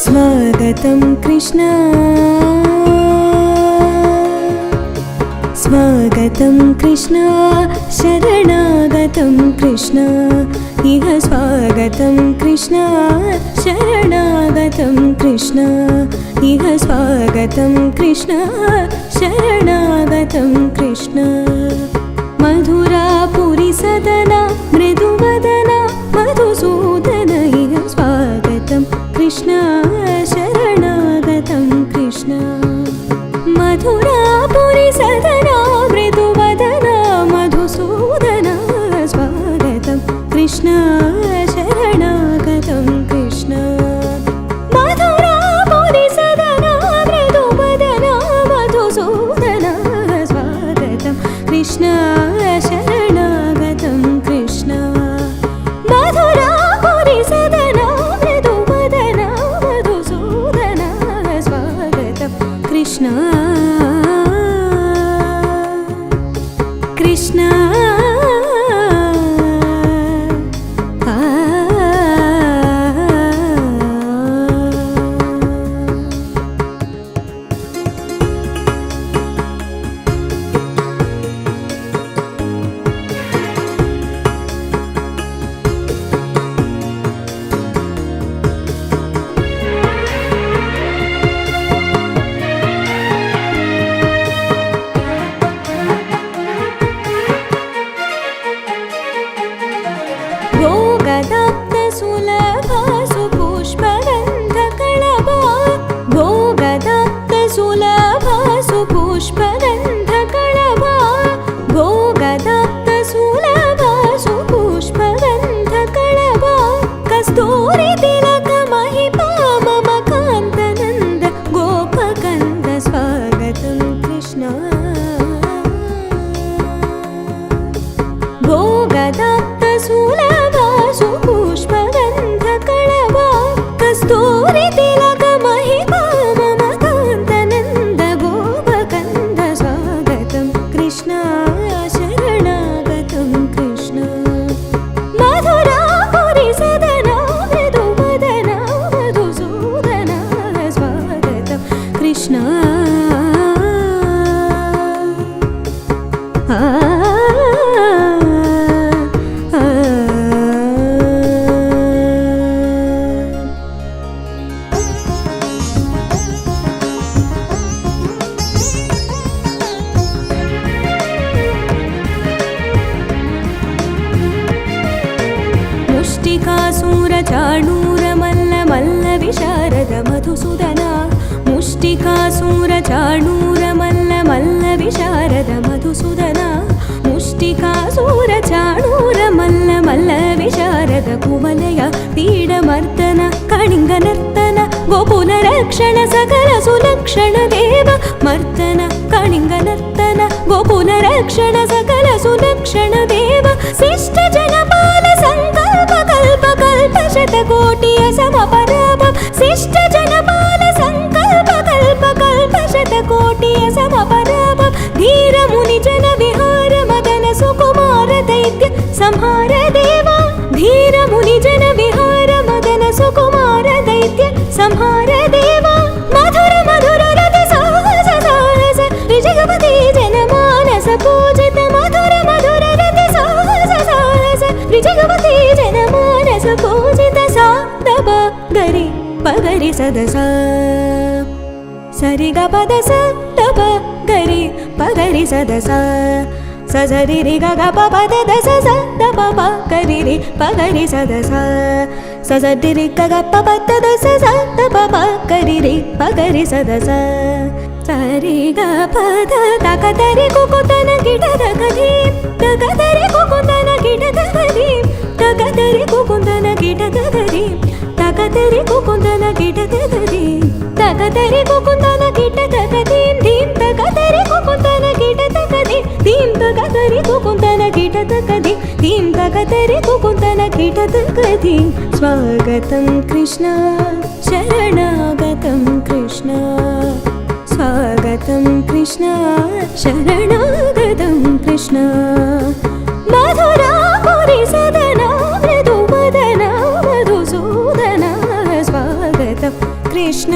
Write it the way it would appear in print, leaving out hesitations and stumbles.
स्वागतं कृष्ण स्वागतं कृष्ण शरणागतं कृष्ण इह स्वागतं कृष्ण शरणागतं कृष्ण इह स्वागतं कृष्ण शरणागतं कृष्ण मधुरापुरी सदना मृदुवदना मधुसूदन इह स्वागतं कृष्ण शरणागतं कृष्ण मधुरापुरी सदना मृदुवदना मधुसूदन स्वागतं कृष्ण शरणागतं कृष्ण मधुरापुरी सदना मृदुवदना मधुसूदन स्वागतं कृष्ण शरणागतं कृष्ण मधुरापुरी सदना मृदुवदना मधुसूदन स्वागतं कृष्ण कृष्ण पगरि सदसा सरि ग पद स प गरि पगरि सदसा सरि रि ग प पद द स द प प गरि रि पगरि सदसा सरि रि ग प प द स द प प गरि रि पगरि सदसा सरि ग पद द ग द रि ग ग द न gi द ग ध द ग द रि ग ग द न gi द ग ध द ग द रि ग ग द न gi द ग ध तगदरि कुकुंदन गिटगदि तगदरि कुकुंदन गिटगदि धीम तगदरि कुकुंदन गिटगदि धीम तगदरि कुकुंदन गिटगदि धीम तगदरि कुकुंदन गिटगदि स्वागतं कृष्ण शरणागतं कृष्ण स्वागतं कृष्ण शरणागतं कृष्ण मधुरापुरी सदना मृदुवदना मधुसूदना स्वागतं కృష్ణ